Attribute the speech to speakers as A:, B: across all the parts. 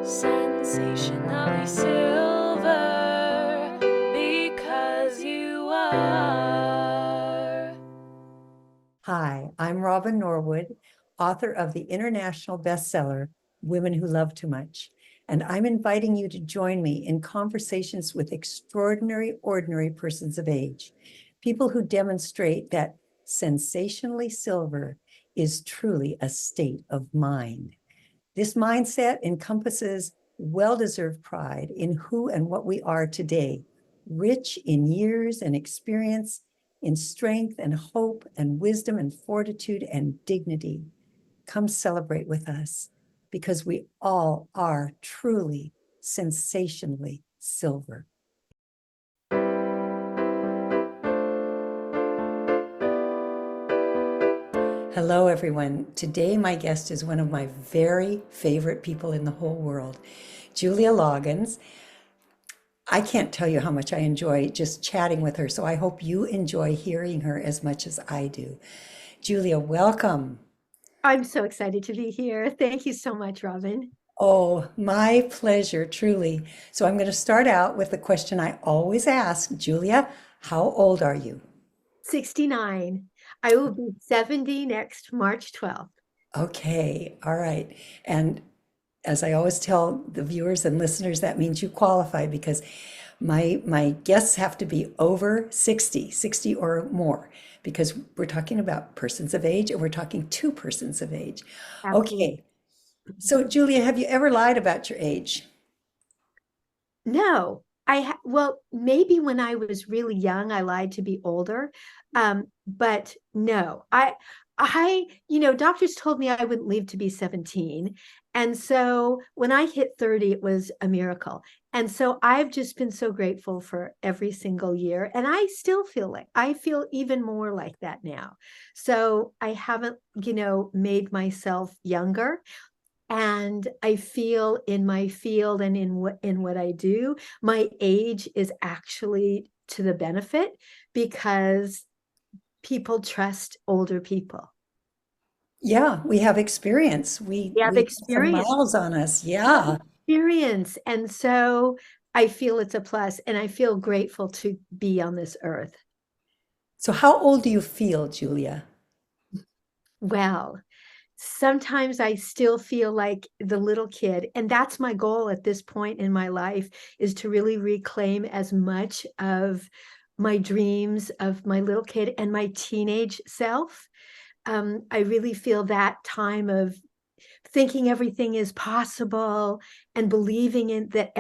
A: Sensationally silver, because you are.
B: Hi, I'm Robin Norwood, author of the international bestseller, Women Who Love Too Much. And I'm inviting you to join me in conversations with extraordinary, ordinary persons of age, people who demonstrate that sensationally silver is truly a state of mind. This mindset encompasses well-deserved pride in who and what we are today, rich in years and experience, in strength and hope and wisdom and fortitude and dignity. Come celebrate with us, because we all are truly sensationally silver. Hello, everyone. Today, my guest is one of my very favorite people in the whole world, Julia Loggins. I can't tell you how much I enjoy just chatting with her, so I hope you enjoy hearing her as much as I do. Julia, welcome.
C: I'm so excited to be here. Thank you so much, Robin.
B: Oh, my pleasure, truly. So I'm going to start out with the question I always ask. Julia, how old are you?
C: 69. I will be 70 next March 12th.
B: Okay, all right. And as I always tell the viewers and listeners, that means you qualify because my guests have to be over 60, 60 or more, because we're talking about persons of age and we're talking two persons of age.
C: Absolutely.
B: Okay, so Julia, have you ever lied about your age?
C: No, well, maybe when I was really young, I lied to be older. But no, doctors told me I wouldn't live to be 17. And so when I hit 30, it was a miracle. And so I've just been so grateful for every single year. And I still I feel even more like that now. So I haven't, made myself younger. And I feel in my field and in what I do, my age is actually to the benefit, because people trust older people.
B: Yeah, we have experience. We
C: They have
B: we have some
C: experience,
B: miles on us. Yeah.
C: experience. And so I feel it's a plus, and I feel grateful to be on this earth.
B: So how old do you feel, Julia?
C: Well, sometimes I still feel like the little kid. And that's my goal at this point in my life, is to really reclaim as much of my dreams of my little kid and my teenage self. I really feel that time of thinking everything is possible and believing in that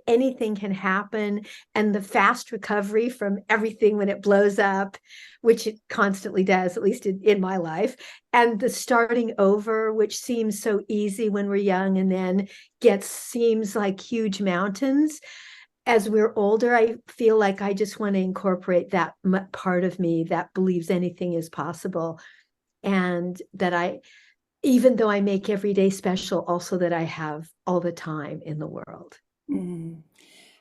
C: anything can happen, and the fast recovery from everything when it blows up, which it constantly does, at least in my life, and the starting over, which seems so easy when we're young and then seems like huge mountains. As we're older, I feel like I just want to incorporate that part of me that believes anything is possible, and that even though I make every day special, also that I have all the time in the world.
B: Mm.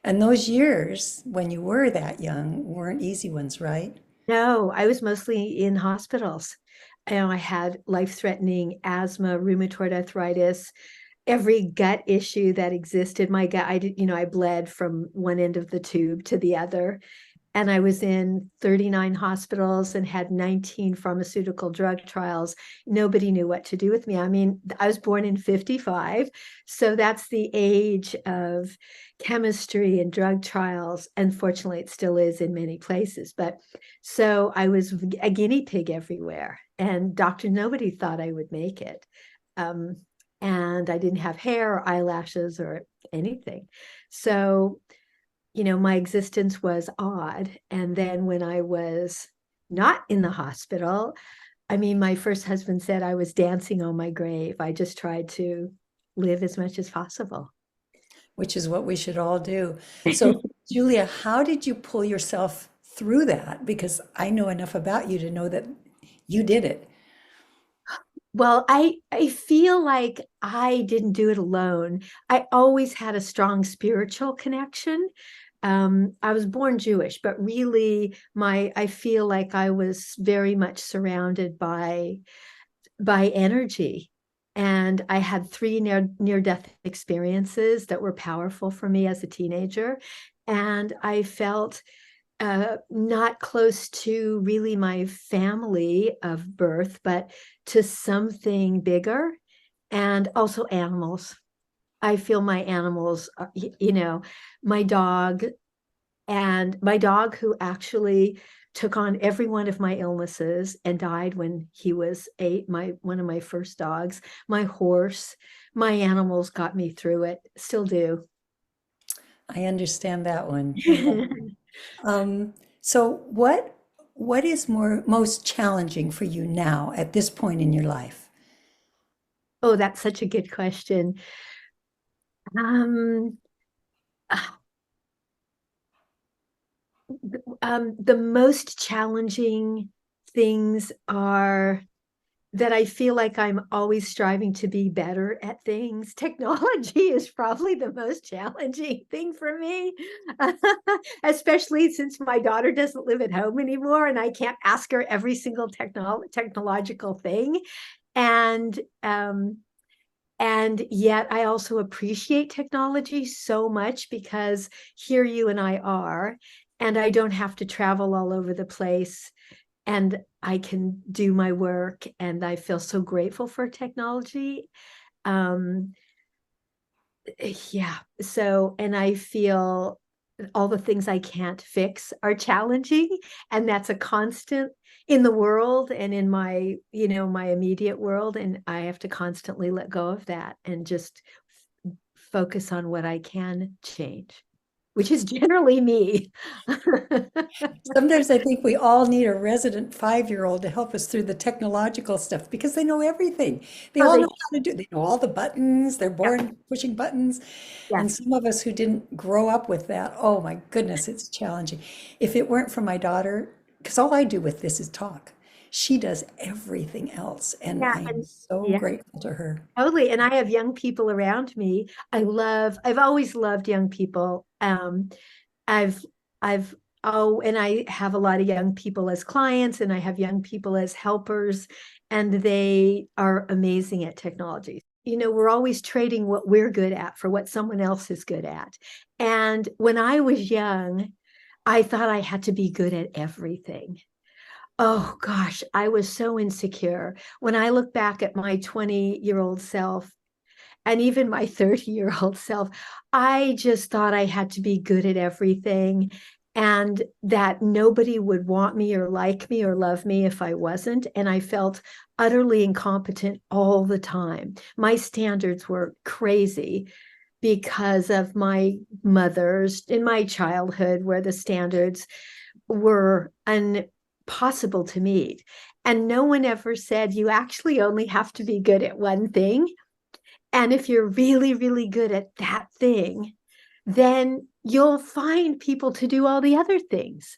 B: And those years when you were that young weren't easy ones, right?
C: No, I was mostly in hospitals. I had life-threatening asthma, rheumatoid arthritis, every gut issue that existed. My gut, I bled from one end of the tube to the other. And I was in 39 hospitals and had 19 pharmaceutical drug trials. Nobody knew what to do with me. I mean, I was born in 55, so that's the age of chemistry and drug trials. Unfortunately, it still is in many places. But so I was a guinea pig everywhere, and nobody thought I would make it. Um, and I didn't have hair or eyelashes or anything. So my existence was odd. And then when I was not in the hospital, I mean, my first husband said I was dancing on my grave. I just tried to live as much as possible.
B: Which is what we should all do. So, Julia, how did you pull yourself through that? Because I know enough about you to know that you did it.
C: Well, I feel like I didn't do it alone. I always had a strong spiritual connection. I was born Jewish, but really I feel like I was very much surrounded by energy. And I had three near-death experiences that were powerful for me as a teenager. And I felt not close to really my family of birth, but to something bigger, and also animals. I feel my animals, my dog, and my dog who actually took on every one of my illnesses and died when he was 8, one of my first dogs, my horse, my animals got me through it, still do.
B: I understand that one. I love it. So what is most challenging for you now at this point in your life?
C: Oh, that's such a good question. Um, the most challenging things are that I feel like I'm always striving to be better at things. Technology is probably the most challenging thing for me, especially since my daughter doesn't live at home anymore and I can't ask her every single technological thing. And and yet I also appreciate technology so much because here you and I are, and I don't have to travel all over the place, and I can do my work, and I feel so grateful for technology. Um, yeah. So, and I feel all the things I can't fix are challenging, and that's a constant in the world and in my, my immediate world. And I have to constantly let go of that and just focus on what I can change, which is generally me.
B: Sometimes I think we all need a resident 5-year-old to help us through the technological stuff because they know everything. They
C: Oh,
B: all know how to do, they know all the buttons, they're
C: yeah,
B: born pushing buttons. And
C: yes.
B: some of us who didn't grow up with that, oh my goodness, it's challenging. If it weren't for my daughter, because all I do with this is talk, she does everything else. And
C: Yeah,
B: I am
C: and
B: so
C: yeah.
B: grateful to her.
C: Totally. And I have young people around me. I've always loved young people. I've, I've, oh, and I have a lot of young people as clients, and I have young people as helpers, and they are amazing at technology. We're always trading what we're good at for what someone else is good at. And when I was young, I thought I had to be good at everything. Oh gosh, I was so insecure. When I look back at my 20-year-old self and even my 30-year-old self, I just thought I had to be good at everything and that nobody would want me or like me or love me if I wasn't. And I felt utterly incompetent all the time. My standards were crazy because of my mother's in my childhood, where the standards were impossible to meet. And no one ever said, you actually only have to be good at one thing. And if you're really, really good at that thing, then you'll find people to do all the other things.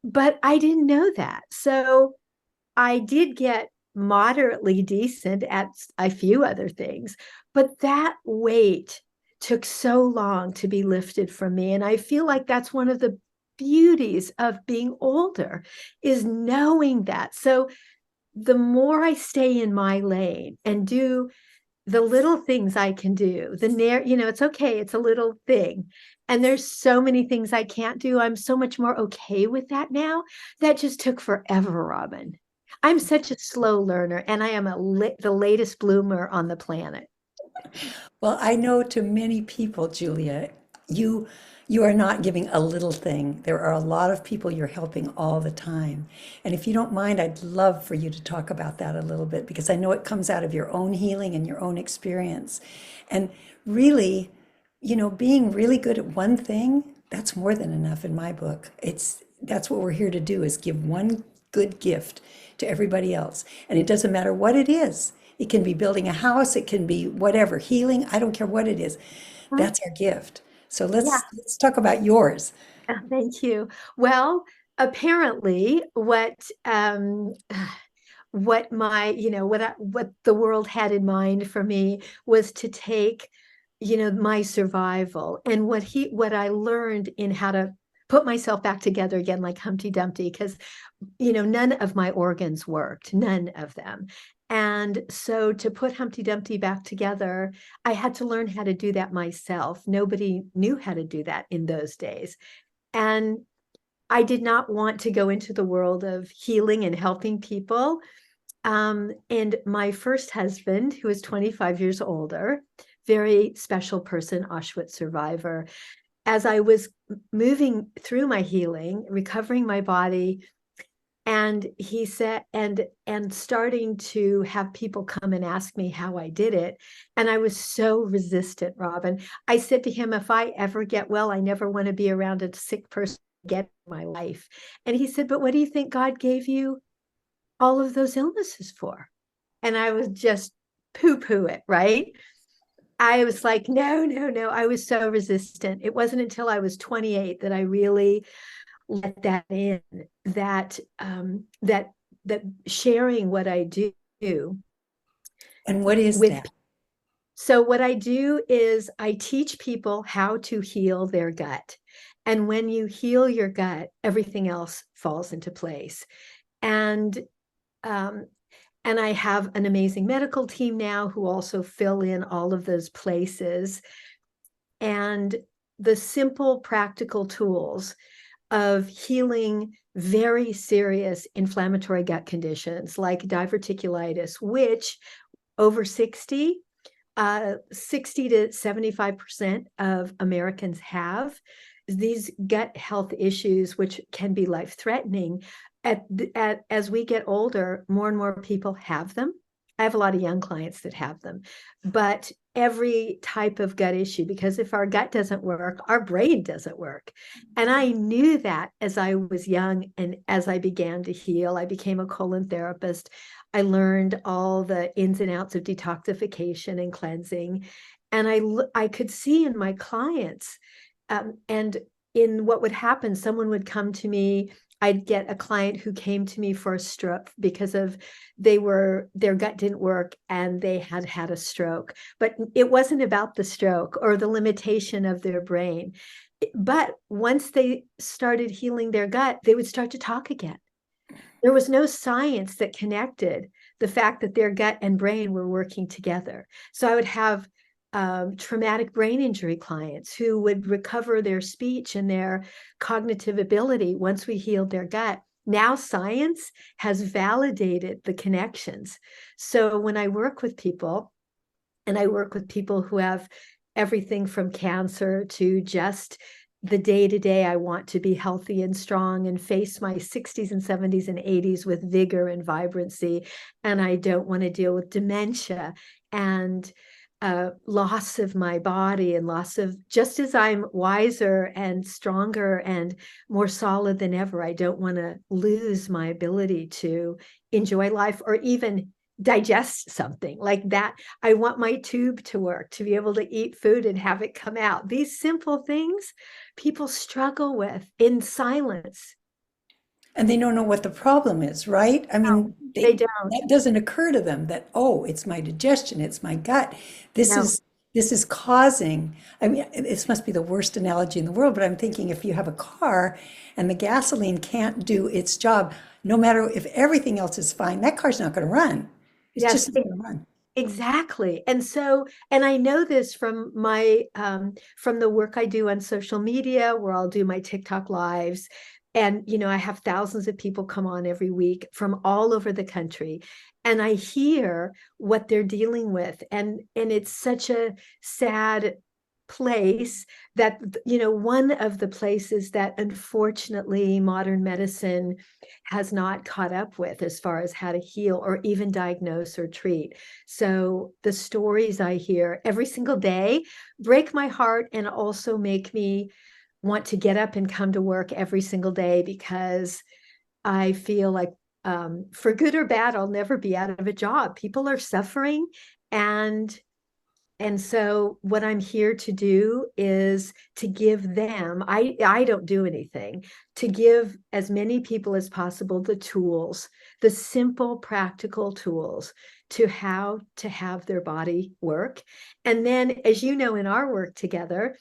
C: But I didn't know that. So I did get moderately decent at a few other things, but that weight took so long to be lifted from me. And I feel like that's one of the beauties of being older, is knowing that. So the more I stay in my lane and do the little things I can do, it's okay, it's a little thing. And there's so many things I can't do. I'm so much more okay with that now. That just took forever, Robin. I'm such a slow learner, and I am the latest bloomer on the planet.
B: Well, I know to many people, Julia, you you are not giving a little thing. There are a lot of people you're helping all the time. And if you don't mind, I'd love for you to talk about that a little bit because I know it comes out of your own healing and your own experience. And really, being really good at one thing, that's more than enough in my book. That's what we're here to do is give one good gift to everybody else. And it doesn't matter what it is. It can be building a house, it can be whatever, healing, I don't care what it is. That's our gift. So
C: Yeah.
B: let's talk about yours.
C: Thank you. Well, apparently, what my, what the world had in mind for me was to take, my survival and what I learned in how to put myself back together again, like Humpty Dumpty, because none of my organs worked, none of them. And so to put Humpty Dumpty back together, I had to learn how to do that myself. Nobody knew how to do that in those days. And I did not want to go into the world of healing and helping people. And my first husband, who was 25 years older, very special person, Auschwitz survivor, as I was moving through my healing, recovering my body, and he said, and starting to have people come and ask me how I did it. And I was so resistant, Robin. I said to him, if I ever get well, I never want to be around a sick person again in my life. And he said, but what do you think God gave you all of those illnesses for? And I was just poo-poo it, right? I was like, no, no, no. I was so resistant. It wasn't until I was 28 that I really let that in, that that sharing what I do.
B: And what is
C: with
B: that?
C: So what I do is I teach people how to heal their gut. And when you heal your gut, everything else falls into place. And and I have an amazing medical team now who also fill in all of those places. And the simple practical tools of healing very serious inflammatory gut conditions like diverticulitis, which over 60 to 75% of Americans have. These gut health issues, which can be life-threatening. As we get older, more and more people have them. I have a lot of young clients that have them, but every type of gut issue, because if our gut doesn't work, our brain doesn't work. And I knew that as I was young, and as I began to heal, I became a colon therapist. I learned all the ins and outs of detoxification and cleansing. And I could see in my clients, and in what would happen, someone would come to me. I'd get a client who came to me for a stroke because of their gut didn't work and they had had a stroke. But it wasn't about the stroke or the limitation of their brain. But once they started healing their gut, they would start to talk again. There was no science that connected the fact that their gut and brain were working together. So I would have traumatic brain injury clients who would recover their speech and their cognitive ability once we healed their gut. Now science has validated the connections. So when I work with people, and I work with people who have everything from cancer to just the day-to-day, I want to be healthy and strong and face my 60s and 70s and 80s with vigor and vibrancy. And I don't want to deal with dementia and loss of my body and loss of, just as I'm wiser and stronger and more solid than ever, I don't want to lose my ability to enjoy life or even digest something like that. I want my tube to work, to be able to eat food and have it come out. These simple things people struggle with in silence.
B: And they don't know what the problem is, right? I
C: No,
B: mean,
C: they don't.
B: that doesn't occur to them that, oh, it's my digestion, it's my gut. This
C: No.
B: is this is causing, I mean, this must be the worst analogy in the world, but I'm thinking if you have a car and the gasoline can't do its job, no matter if everything else is fine, that car's not going to run. It's
C: Yes,
B: just not going to run.
C: exactly. And so, and I know this from from the work I do on social media, where I'll do my TikTok lives. And, I have thousands of people come on every week from all over the country. And I hear what they're dealing with. And it's such a sad place that, one of the places that unfortunately modern medicine has not caught up with as far as how to heal or even diagnose or treat. So the stories I hear every single day break my heart and also make me want to get up and come to work every single day, because I feel like, for good or bad, I'll never be out of a job. People are suffering, and so what I'm here to do is to give them, I don't do anything, to give as many people as possible the tools, the simple, practical tools to how to have their body work. And then, as you know, in our work together,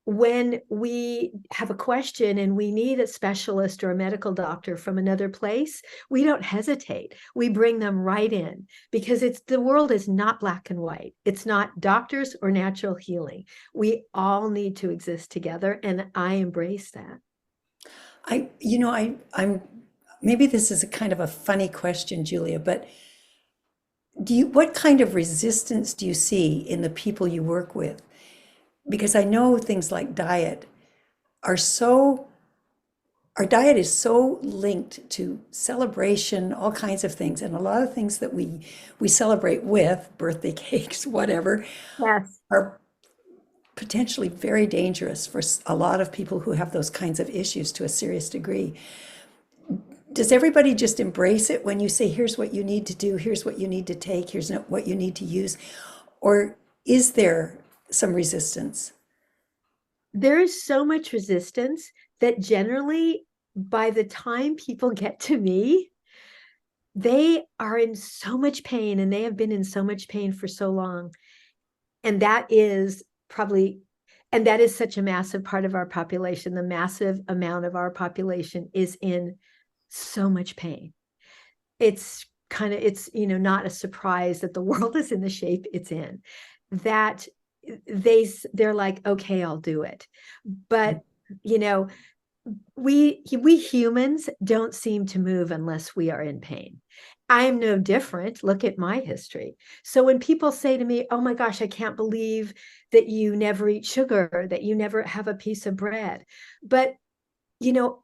C: when we have a question and we need a specialist or a medical doctor from another place, we don't hesitate. We bring them right in, because the world is not black and white. It's not doctors or natural healing. We all need to exist together, and I embrace that.
B: I'm maybe this is a kind of a funny question, Julia, but what kind of resistance do you see in the people you work with? Because I know things like diet are so, our diet is so linked to celebration, all kinds of things, and a lot of things that we celebrate with, birthday cakes, whatever,
C: Yes.
B: are potentially very dangerous for a lot of people who have those kinds of issues to a serious degree. Does everybody just embrace it when you say, here's what you need to do, here's what you need to take, here's what you need to use? Or is there some resistance?
C: There is so much resistance that generally, by the time people get to me, they are in so much pain, and they have been in so much pain for so long. And that is such a massive part of our population. The massive amount of our population is in so much pain. It's not a surprise that the world is in the shape it's in, that they're like, okay, I'll do it. But, we humans don't seem to move unless we are in pain. I'm no different. Look at my history. So when people say to me, oh my gosh, I can't believe that you never eat sugar, that you never have a piece of bread. But,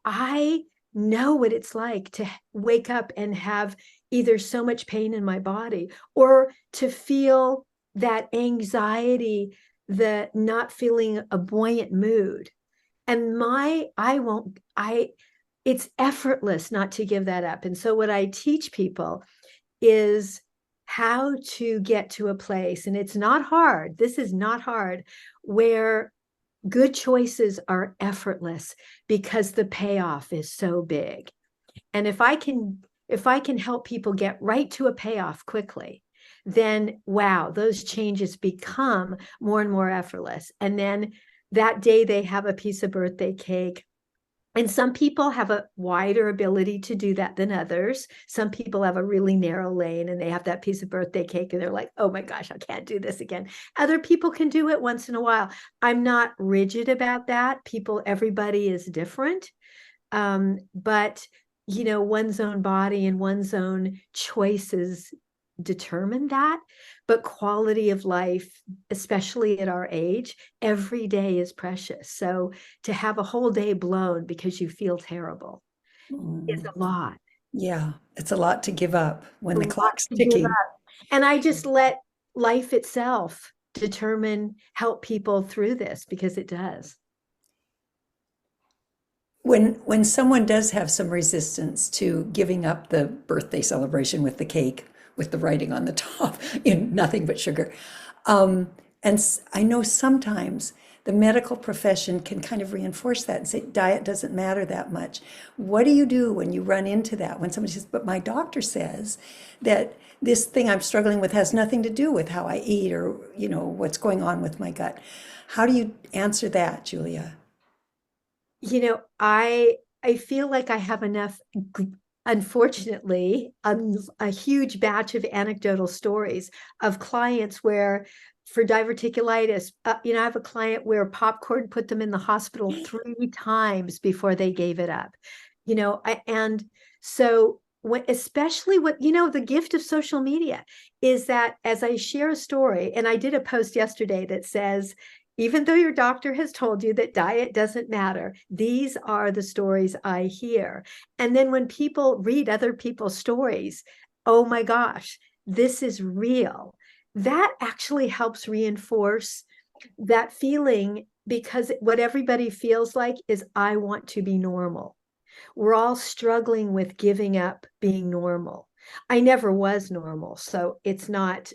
C: I know what it's like to wake up and have either so much pain in my body, or to feel that anxiety, the not feeling a buoyant mood. And it's effortless not to give that up. And so what I teach people is how to get to a place, and it's not hard. This is not hard, where good choices are effortless because the payoff is so big. And if I can help people get right to a payoff quickly, then wow, those changes become more and more effortless. And then that day they have a piece of birthday cake. And some people have a wider ability to do that than others. Some people have a really narrow lane and they have that piece of birthday cake and they're like, oh my gosh, I can't do this again. Other people can do it once in a while. I'm not rigid about that. Everybody is different. But one's own body and one's own choices determine that. But quality of life, especially at our age, every day is precious. So to have a whole day blown because you feel terrible is a lot.
B: Yeah, it's a lot to give up when
C: A
B: the
C: lot
B: clock's
C: to give
B: ticking.
C: up. And I just let life itself help people through this, because it does.
B: When someone does have some resistance to giving up the birthday celebration with the cake, with the writing on the top, in nothing but sugar, I know sometimes the medical profession can kind of reinforce that and say diet doesn't matter that much. What do you do when you run into that? When somebody says, but my doctor says that this thing I'm struggling with has nothing to do with how I eat, or what's going on with my gut. How do you answer that, Julia?
C: I feel like I have enough, unfortunately, a huge batch of anecdotal stories of clients where, for diverticulitis, I have a client where popcorn put them in the hospital 3 times before they gave it up. And so especially the gift of social media is that as I share a story, and I did a post yesterday that says, even though your doctor has told you that diet doesn't matter, these are the stories I hear. And then when people read other people's stories, oh my gosh, this is real. That actually helps reinforce that feeling, because what everybody feels like is, I want to be normal. We're all struggling with giving up being normal. I never was normal, so it's not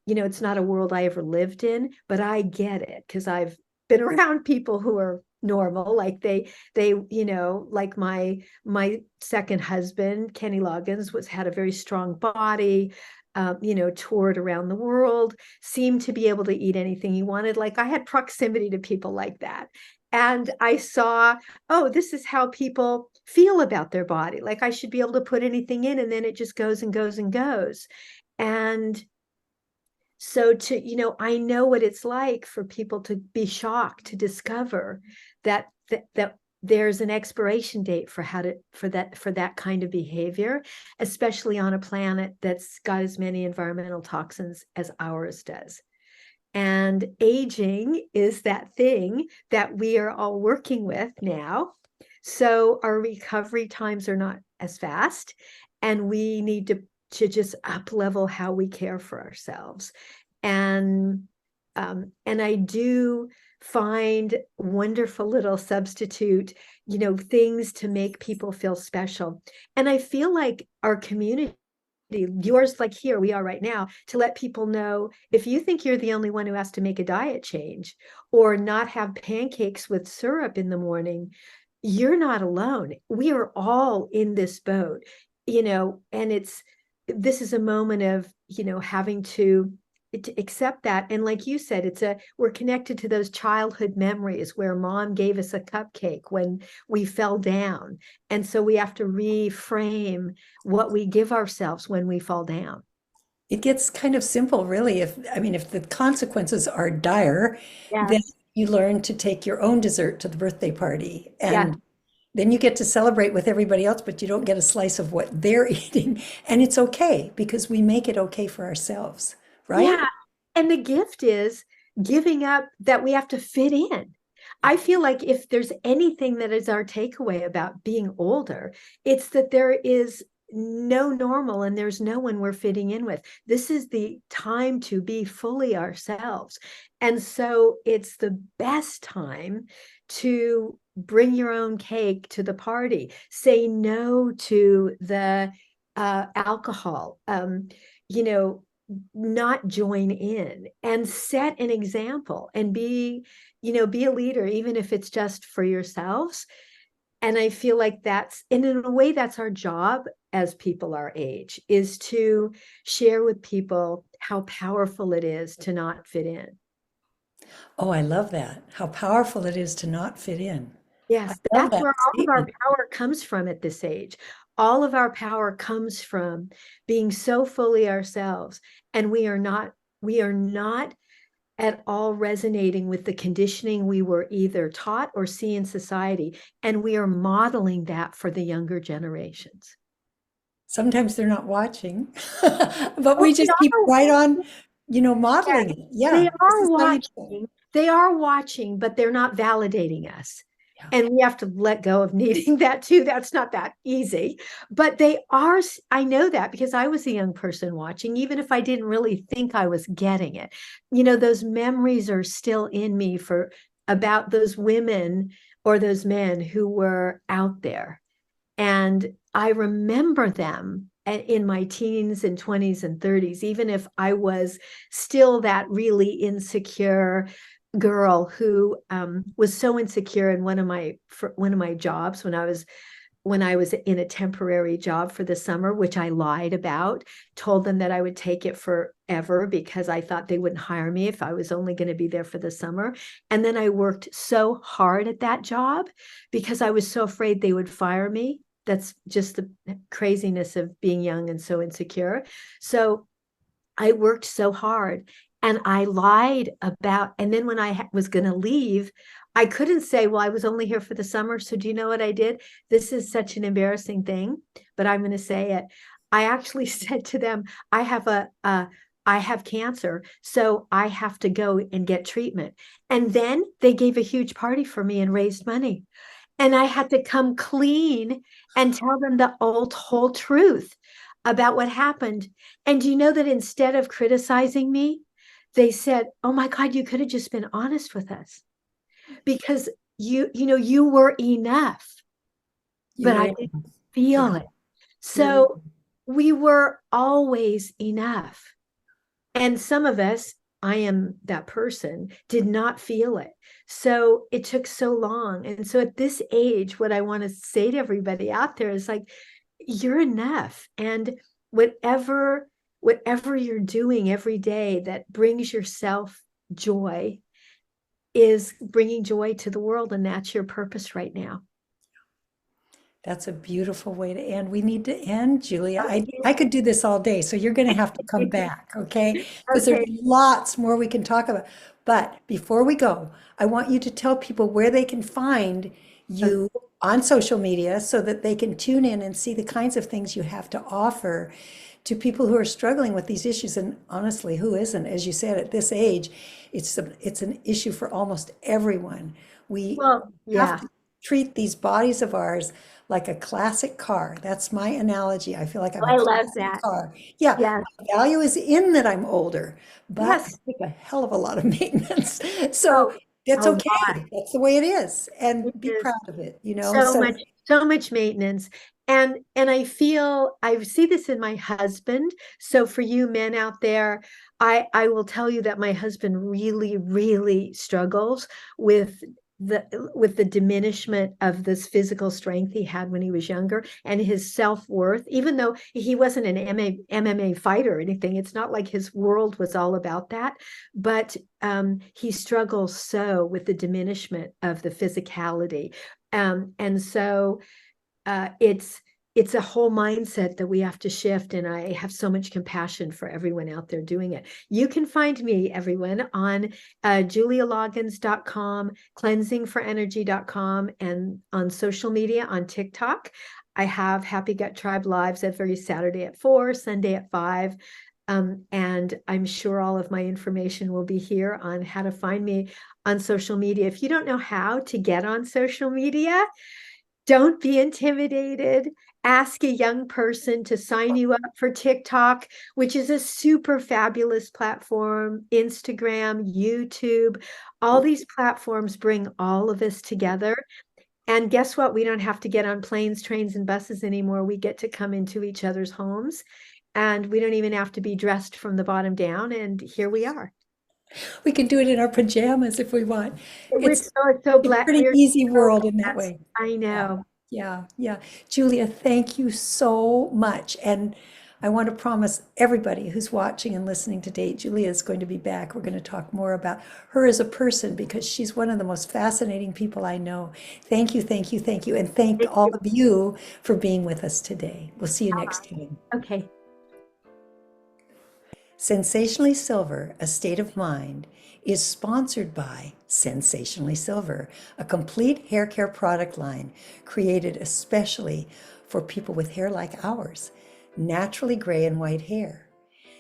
C: it's not a world I ever lived in, but I get it because I've been around people who are normal, like like my second husband, Kenny Loggins, had a very strong body, toured around the world, seemed to be able to eat anything he wanted. Like I had proximity to people like that. And I saw, oh, this is how people feel about their body. Like I should be able to put anything in and then it just goes and goes and goes. And so I know what it's like for people to be shocked to discover that there's an expiration date for that kind of behavior, especially on a planet that's got as many environmental toxins as ours does. And aging is that thing that we are all working with now. So our recovery times are not as fast, and we need to just up level how we care for ourselves. And I do find wonderful little substitute, things to make people feel special. And I feel like our community, yours, like here we are right now, to let people know, if you think you're the only one who has to make a diet change or not have pancakes with syrup in the morning, you're not alone. We are all in this boat, and this is a moment of, having to accept that. And like you said, we're connected to those childhood memories where mom gave us a cupcake when we fell down. And so we have to reframe what we give ourselves when we fall down.
B: It gets kind of simple, really. If the consequences are dire, then
C: Yes.
B: you learn to take your own dessert to the birthday party,
C: Yeah.
B: and then you get to celebrate with everybody else, but you don't get a slice of what they're eating. And it's okay because we make it okay for ourselves, right?
C: Yeah. And the gift is giving up that we have to fit in. I feel like if there's anything that is our takeaway about being older, it's that there is no normal and there's no one we're fitting in with. This is the time to be fully ourselves. And so it's the best time to bring your own cake to the party, say no to the alcohol, you know, not join in, and set an example and be a leader, even if it's just for yourselves. And I feel like and in a way, that's our job as people our age, is to share with people how powerful it is to not fit in.
B: Oh, I love that. How powerful it is to not fit in. I
C: Yes,
B: love
C: that's
B: that
C: where all of our
B: statement.
C: power comes from at this age. All of our power comes from being so fully ourselves. And we are not at all resonating with the conditioning we were either taught or see in society. And we are modeling that for the younger generations.
B: Sometimes they're not watching, but
C: Oh,
B: we
C: they
B: just keep
C: are,
B: right on,
C: yeah,
B: modeling it.
C: they
B: Yeah, this
C: are
B: is how you do it.
C: watching. They are watching, but they're not validating us.
B: Yeah.
C: And we have to let go of needing that too. That's not that easy. But they are, I know that because I was a young person watching, even if I didn't really think I was getting it. Those memories are still in me about those women or those men who were out there. And I remember them in my teens and 20s and 30s, even if I was still that really insecure girl who was so insecure in one of my jobs when I was in a temporary job for the summer, which I lied about, told them that I would take it forever because I thought they wouldn't hire me if I was only going to be there for the summer. And then I worked so hard at that job because I was so afraid they would fire me. That's just the craziness of being young and so insecure. So I worked so hard and I lied and then when I was going to leave, I couldn't say, well, I was only here for the summer. So do you know what I did? This is such an embarrassing thing, but I'm going to say it. I actually said to them, I have cancer, so I have to go and get treatment. And then they gave a huge party for me and raised money. And I had to come clean and tell them the whole truth about what happened. And do you know that instead of criticizing me, they said, oh my God, you could have just been honest with us because you were enough,
B: You
C: but
B: were
C: I
B: in.
C: didn't
B: Yeah,
C: feel it.
B: you were
C: So we were always enough. And some of us, I am that person, did not feel it. So it took so long. And so at this age, what I want to say to everybody out there is like, you're enough. And whatever whatever you're doing every day that brings yourself joy is bringing joy to the world, and that's your purpose right now.
B: That's a beautiful way to end. We need to end, Julia. I
C: Okay.
B: could do this all day, so you're going to have to come back, okay? Because there's
C: Okay.
B: lots more we can talk about. But before we go, I want you to tell people where they can find you on social media so that they can tune in and see the kinds of things you have to offer to people who are struggling with these issues. And honestly, who isn't? As you said, at this age, it's an issue for almost everyone. We
C: Well,
B: have
C: yeah.
B: to treat these bodies of ours like a classic car. That's my analogy. I feel like I'm a
C: I love
B: classic
C: that.
B: car. Yeah,
C: Yes.
B: my value is in that I'm older, but I
C: Yes.
B: take a hell of a lot of maintenance. So
C: Oh,
B: that's
C: a lot.
B: okay. That's the way it is. And
C: It
B: be
C: is
B: proud of it, you know? So
C: so much maintenance. And I feel I see this in my husband. So for you men out there, I will tell you that my husband really, really struggles with the diminishment of this physical strength he had when he was younger, and his self-worth, even though he wasn't an MMA fighter or anything. It's not like his world was all about that, but he struggles so with the diminishment of the physicality. And so it's a whole mindset that we have to shift. And I have so much compassion for everyone out there doing it. You can find me, everyone, on julialoggins.com, cleansingforenergy.com, and on social media on TikTok. I have Happy Gut Tribe lives every Saturday at 4, Sunday at 5. And I'm sure all of my information will be here on how to find me on social media. If you don't know how to get on social media, don't be intimidated. Ask a young person to sign you up for TikTok, which is a super fabulous platform. Instagram, YouTube, all these platforms bring all of us together. And guess what? We don't have to get on planes, trains, and buses anymore. We get to come into each other's homes, and we don't even have to be dressed from the bottom down. And here we are.
B: we can do it in our pajamas if we want.
C: We're
B: It's
C: so
B: a
C: black.
B: pretty
C: We're
B: easy
C: so
B: world in that
C: blessed.
B: way.
C: I
B: Yeah,
C: know.
B: yeah. Julia, thank you so much. And I want to promise everybody who's watching and listening today, Julia is going to be back. We're going to talk more about her as a person because she's one of the most fascinating people I know. Thank you, thank you, thank you. And thank
C: Thank
B: all
C: you.
B: of you for being with us today. We'll see you next time.
C: Okay.
B: Sensationally Silver, A State of Mind, is sponsored by Sensationally Silver, a complete hair care product line created especially for people with hair like ours, naturally gray and white hair.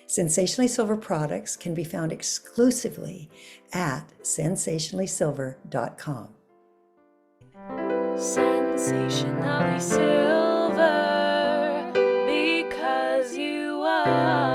B: Sensationally Silver products can be found exclusively at sensationallysilver.com.
A: Sensationally silver, because you are.